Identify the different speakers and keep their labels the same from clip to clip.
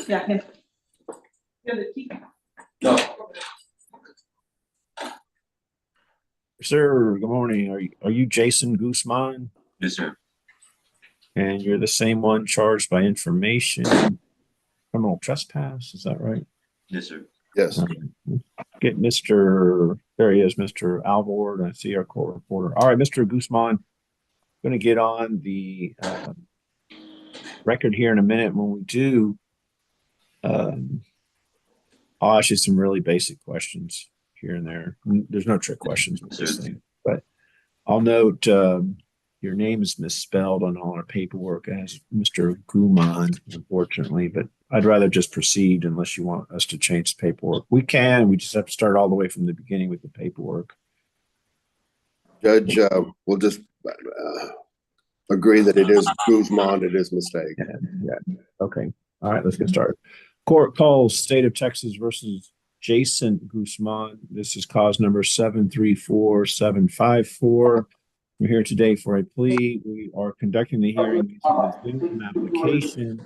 Speaker 1: Yeah, him. You have the key?
Speaker 2: No.
Speaker 3: Sir, good morning. Are you Jason Guzman?
Speaker 2: Yes, sir.
Speaker 3: And you're the same one charged by information, criminal trespass, is that right?
Speaker 2: Yes, sir.
Speaker 4: Yes.
Speaker 3: Get there he is, Mr. Alvord. I see our court reporter. All right, Mr. Guzman, going to get on the record here in a minute. When we do, I'll ask you some really basic questions here and there. There's no trick questions with this thing, but I'll note your name is misspelled on all our paperwork as Mr. Guman, unfortunately, but I'd rather just proceed unless you want us to change the paperwork. We can, we just have to start all the way from the beginning with the paperwork.
Speaker 4: Judge, we'll just agree that it is Guzman, it is mistake.
Speaker 3: Yeah. Okay. All right, let's get started. Court calls State of Texas versus Jason Guzman. This is cause number 734754. We're here today for a plea. We are conducting the hearing using the Zoom application.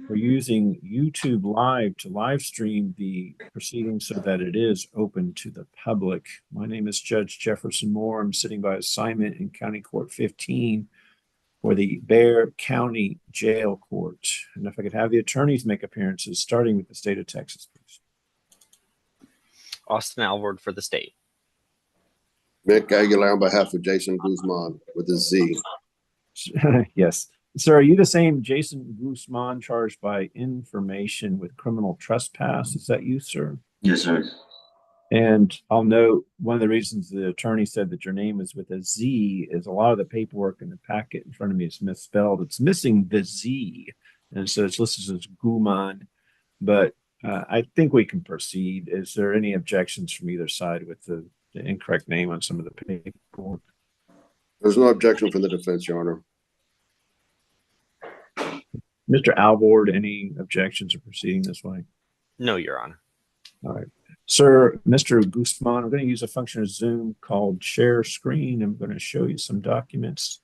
Speaker 3: We're using YouTube Live to live stream the proceedings so that it is open to the public. My name is Judge Jefferson Moore. I'm sitting by assignment in County Court 15 for the Bexar County Jail Court. And if I could have the attorneys make appearances, starting with the state of Texas, please.
Speaker 5: Austin Alvord for the state.
Speaker 4: Mick Aguilar on behalf of Jason Guzman with a Z.
Speaker 3: Yes. Sir, are you the same Jason Guzman charged by information with criminal trespass? Is that you, sir?
Speaker 2: Yes, sir.
Speaker 3: And I'll note one of the reasons the attorney said that your name is with a Z is a lot of the paperwork in the packet in front of me is misspelled. It's missing the Z. And so it's listed as Guman. But I think we can proceed. Is there any objections from either side with the incorrect name on some of the paperwork?
Speaker 4: There's no objection from the defense, Your Honor.
Speaker 3: Mr. Alvord, any objections to proceeding this way?
Speaker 5: No, Your Honor.
Speaker 3: All right. Sir, Mr. Guzman, I'm going to use a function of Zoom called share screen. I'm going to show you some documents.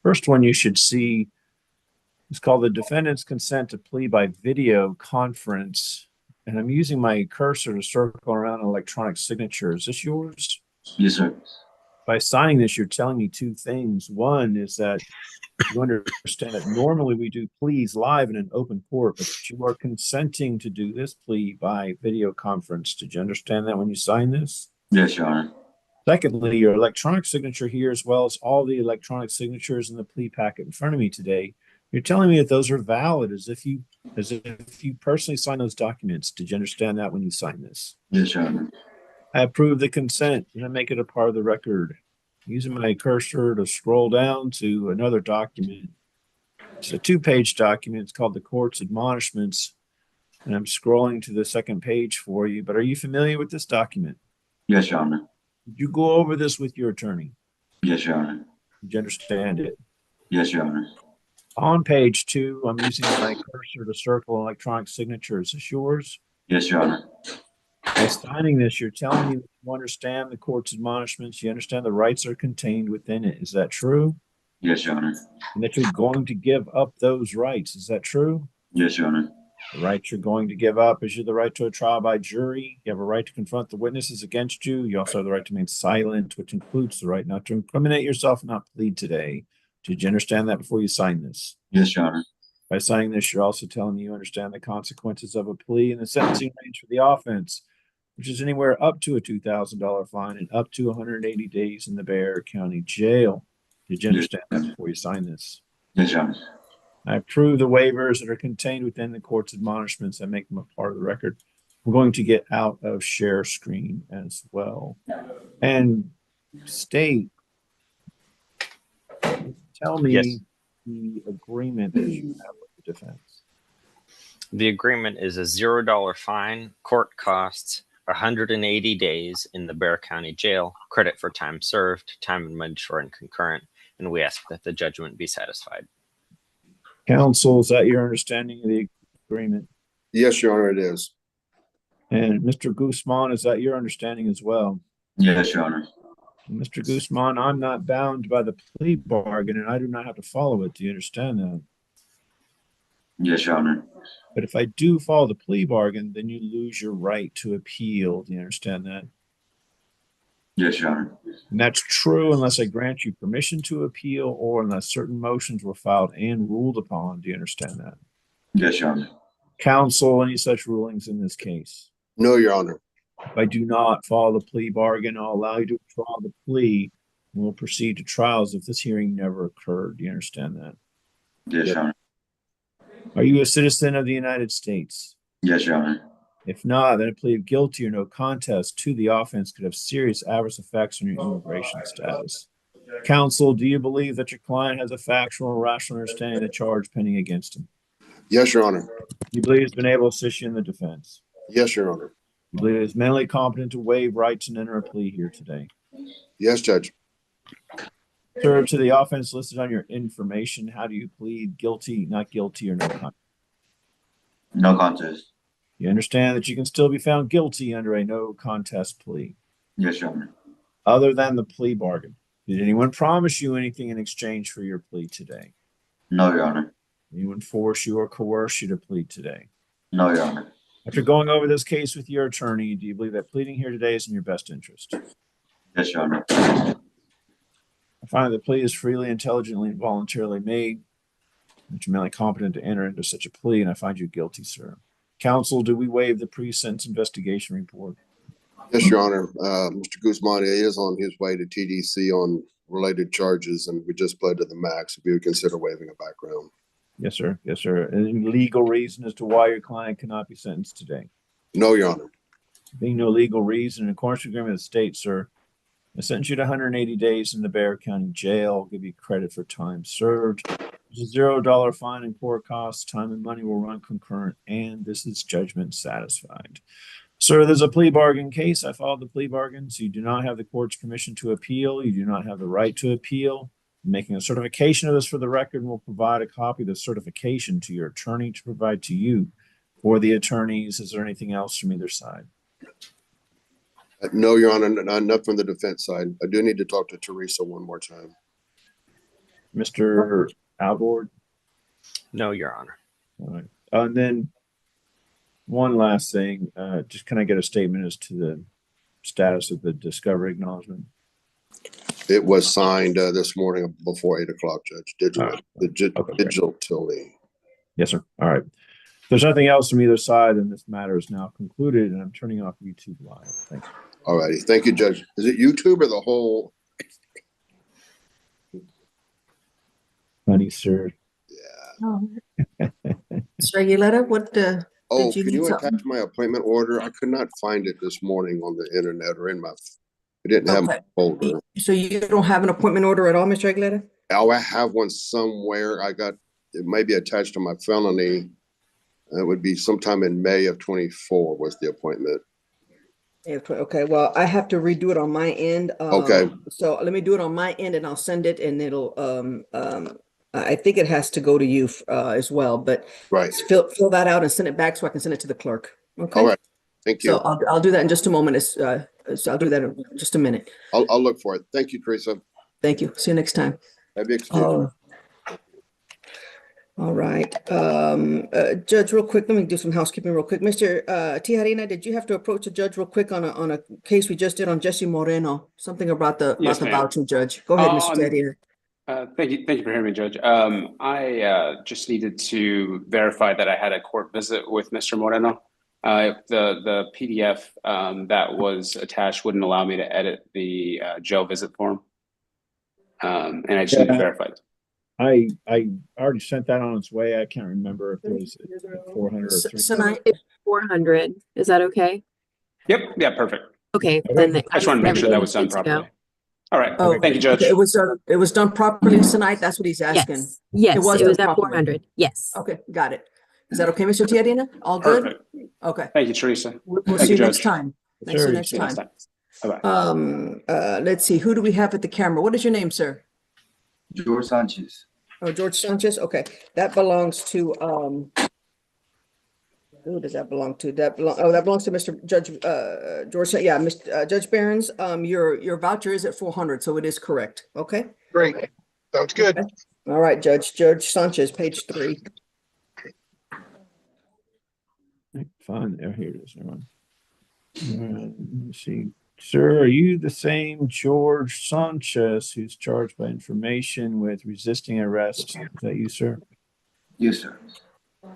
Speaker 3: First one you should see is called the defendant's consent to plea by video conference. And I'm using my cursor to circle around an electronic signature. Is this yours?
Speaker 2: Yes, sir.
Speaker 3: By signing this, you're telling me two things. One is that you understand that normally we do pleas live in an open court, but you are consenting to do this plea by video conference. Did you understand that when you sign this?
Speaker 2: Yes, Your Honor.
Speaker 3: Secondly, your electronic signature here, as well as all the electronic signatures in the plea packet in front of me today, you're telling me that those are valid as if you personally signed those documents. Did you understand that when you signed this?
Speaker 2: Yes, Your Honor.
Speaker 3: I approve the consent and I make it a part of the record. Using my cursor to scroll down to another document. It's a two-page document. It's called the Court's Admonishments. And I'm scrolling to the second page for you. But are you familiar with this document?
Speaker 2: Yes, Your Honor.
Speaker 3: Did you go over this with your attorney?
Speaker 2: Yes, Your Honor.
Speaker 3: Did you understand it?
Speaker 2: Yes, Your Honor.
Speaker 3: On page 2, I'm using my cursor to circle electronic signature. Is this yours?
Speaker 2: Yes, Your Honor.
Speaker 3: By signing this, you're telling me that you understand the court's admonishments, you understand the rights are contained within it. Is that true?
Speaker 2: Yes, Your Honor.
Speaker 3: And that you're going to give up those rights. Is that true?
Speaker 2: Yes, Your Honor.
Speaker 3: The rights you're going to give up is you the right to a trial by jury. You have a right to confront the witnesses against you. You also have the right to remain silent, which includes the right not to incriminate yourself and not plead today. Did you understand that before you sign this?
Speaker 2: Yes, Your Honor.
Speaker 3: By signing this, you're also telling me you understand the consequences of a plea and the sentencing range for the offense, which is anywhere up to a $2,000 fine and up to 180 days in the Bexar County Jail. Did you understand that before you sign this?
Speaker 2: Yes, Your Honor.
Speaker 3: I approve the waivers that are contained within the court's admonishments and make them a part of the record. I'm going to get out of share screen as well. And state, tell me
Speaker 5: Yes.
Speaker 3: the agreement that you have with the defense.
Speaker 5: The agreement is a $0 fine, court costs, 180 days in the Bexar County Jail, credit for time served, time and mandatory and concurrent, and we ask that the judgment be satisfied.
Speaker 3: Counsel, is that your understanding of the agreement?
Speaker 4: Yes, Your Honor, it is.
Speaker 3: And Mr. Guzman, is that your understanding as well?
Speaker 2: Yes, Your Honor.
Speaker 3: Mr. Guzman, I'm not bound by the plea bargain and I do not have to follow it. Do you understand that?
Speaker 2: Yes, Your Honor.
Speaker 3: But if I do follow the plea bargain, then you lose your right to appeal. Do you understand that?
Speaker 2: Yes, Your Honor.
Speaker 3: And that's true unless I grant you permission to appeal or unless certain motions were filed and ruled upon. Do you understand that?
Speaker 2: Yes, Your Honor.
Speaker 3: Counsel, any such rulings in this case?
Speaker 4: No, Your Honor.
Speaker 3: If I do not follow the plea bargain, I'll allow you to withdraw the plea and we'll proceed to trial as if this hearing never occurred. Do you understand that?
Speaker 2: Yes, Your Honor.
Speaker 3: Are you a citizen of the United States?
Speaker 2: Yes, Your Honor.
Speaker 3: If not, then a plea of guilty or no contest to the offense could have serious adverse effects on your immigration status. Counsel, do you believe that your client has a factual and rational understanding of the charge pending against him?
Speaker 4: Yes, Your Honor.
Speaker 3: You believe he's been able to assist you in the defense?
Speaker 4: Yes, Your Honor.
Speaker 3: You believe he's mentally competent to waive rights and enter a plea here today?
Speaker 4: Yes, Judge.
Speaker 3: Sir, to the offense listed on your information, how do you plead? Guilty, not guilty, or no contest?
Speaker 2: No contest.
Speaker 3: You understand that you can still be found guilty under a no contest plea.
Speaker 2: Yes, Your Honor.
Speaker 3: Other than the plea bargain, did anyone promise you anything in exchange for your plea today?
Speaker 2: No, Your Honor.
Speaker 3: Anyone force you or coerce you to plead today?
Speaker 2: No, Your Honor.
Speaker 3: After going over this case with your attorney, do you believe that pleading here today is in your best interest?
Speaker 2: Yes, Your Honor.
Speaker 3: I find that the plea is freely, intelligently, and voluntarily made, that you're mentally competent to enter into such a plea, and I find you guilty, sir. Counsel, do we waive the pre-sentence investigation report?
Speaker 4: Yes, Your Honor. Mr. Guzman is on his way to TDC on related charges, and we just pled to the max. If you would consider waiving a background.
Speaker 3: Yes, sir. Yes, sir. Any legal reason as to why your client cannot be sentenced today?
Speaker 4: No, Your Honor.
Speaker 3: Being no legal reason, in accordance with the agreement of the state, sir, I sentence you to 180 days in the Bexar County Jail. I'll give you credit for time served. There's a $0 fine and court costs. Time and money will run concurrent, and this is judgment satisfied. Sir, there's a plea bargain case. I followed the plea bargain, so you do not have the court's permission to appeal. You do not have the right to appeal. I'm making a certification of this for the record, and we'll provide a copy of the certification to your attorney to provide to you. For the attorneys, is there anything else from either side?
Speaker 4: No, Your Honor, not from the defense side. I do need to talk to Teresa one more time.
Speaker 3: Mr. Alvord?
Speaker 5: No, Your Honor.
Speaker 3: All right. And then one last thing, just can I get a statement as to the status of the discovery acknowledgement?
Speaker 4: It was signed this morning before 8 o'clock, Judge. Digital,
Speaker 3: All right.
Speaker 4: digital Tilly.
Speaker 3: Yes, sir. All right. If there's nothing else from either side, then this matter is now concluded, and I'm turning off YouTube Live. Thanks.
Speaker 4: All righty. Thank you, Judge. Is it YouTube or the whole?
Speaker 3: Funny, sir.
Speaker 6: Oh. Mr. Aguilera, what,
Speaker 4: Oh,
Speaker 6: Did you
Speaker 4: can
Speaker 6: need
Speaker 4: you
Speaker 6: something?
Speaker 4: attach my appointment order? I could not find it this morning on the internet or in my, I didn't have my
Speaker 6: Okay.
Speaker 4: folder.
Speaker 6: so you don't have an appointment order at all, Mr. Aguilera?
Speaker 4: Oh, I have one somewhere. It may be attached to my felony. It would be sometime in May of 24 was the appointment.
Speaker 6: Yeah, okay, well, I have to redo it on my end.
Speaker 4: Okay.
Speaker 6: So let me do it on my end and I'll send it and it'll, I think it has to go to you, as well, but
Speaker 4: Right.
Speaker 6: fill that out and send it back so I can send it to the clerk. Okay.
Speaker 4: All right. Thank you.
Speaker 6: So I'll do that in just a moment. So I'll do that in just a minute.
Speaker 4: I'll look for it. Thank you, Teresa.
Speaker 6: Thank you. See you next time.
Speaker 4: Have you excused?
Speaker 6: Oh. All right. Judge, real quick, let me do some housekeeping real quick. Mr. Tijarina, did you have to approach a judge real quick on a case we just did on Jesse Moreno? Something about the
Speaker 7: Yes, ma'am.
Speaker 6: vouching judge. Go ahead, Mr. Tijarina.
Speaker 7: Thank you for hearing me, Judge. I just needed to verify that I had a court visit with Mr. Moreno. The PDF that was attached wouldn't allow me to edit the jail visit form. And I just need to verify it.
Speaker 3: I already sent that on its way. I can't remember if it was 400 or 300.
Speaker 6: Tonight,
Speaker 8: It's 400. Is that okay?
Speaker 7: Yep. Yeah. Perfect.
Speaker 8: Okay,
Speaker 3: Okay.
Speaker 8: then
Speaker 7: I just want to make sure that was done
Speaker 8: everything's good to go.
Speaker 7: properly. All right.
Speaker 6: Oh,
Speaker 7: Thank you, Judge.
Speaker 6: okay, it was done properly tonight. That's what he's asking.
Speaker 8: Yes, yes,
Speaker 6: was
Speaker 8: it was
Speaker 6: done
Speaker 8: at
Speaker 6: properly.
Speaker 8: 400. Yes.
Speaker 6: Okay, got it. Is that okay, Mr. Tijarina? All good?
Speaker 7: Perfect.
Speaker 6: Okay,
Speaker 7: Thank you, Teresa.
Speaker 6: we'll
Speaker 7: Thank
Speaker 6: see
Speaker 7: you,
Speaker 6: you next
Speaker 7: Judge.
Speaker 6: time. Thanks
Speaker 3: Sure,
Speaker 6: for next
Speaker 7: See you next
Speaker 6: time.
Speaker 7: time. Bye-bye.
Speaker 6: Let's see, who do we have at the camera? What is your name, sir?
Speaker 2: George Sanchez.
Speaker 6: Oh, George Sanchez, okay, that belongs to, who does that belong to? That belongs to Mr. Judge, George, yeah, Mr. Judge Barron's, your voucher is at 400, so it is correct, okay?
Speaker 9: Great. Sounds good.
Speaker 6: All right, Judge Sanchez, page 3.
Speaker 3: Fine. Oh, here it is. Never mind. Let me see. Sir, are you the same George Sanchez who's charged by information with resisting arrest? Is that you, sir?
Speaker 2: Yes, sir.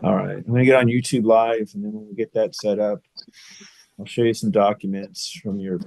Speaker 3: All right. I'm going to get on YouTube Live, and then when we get that set up, I'll show you some documents from your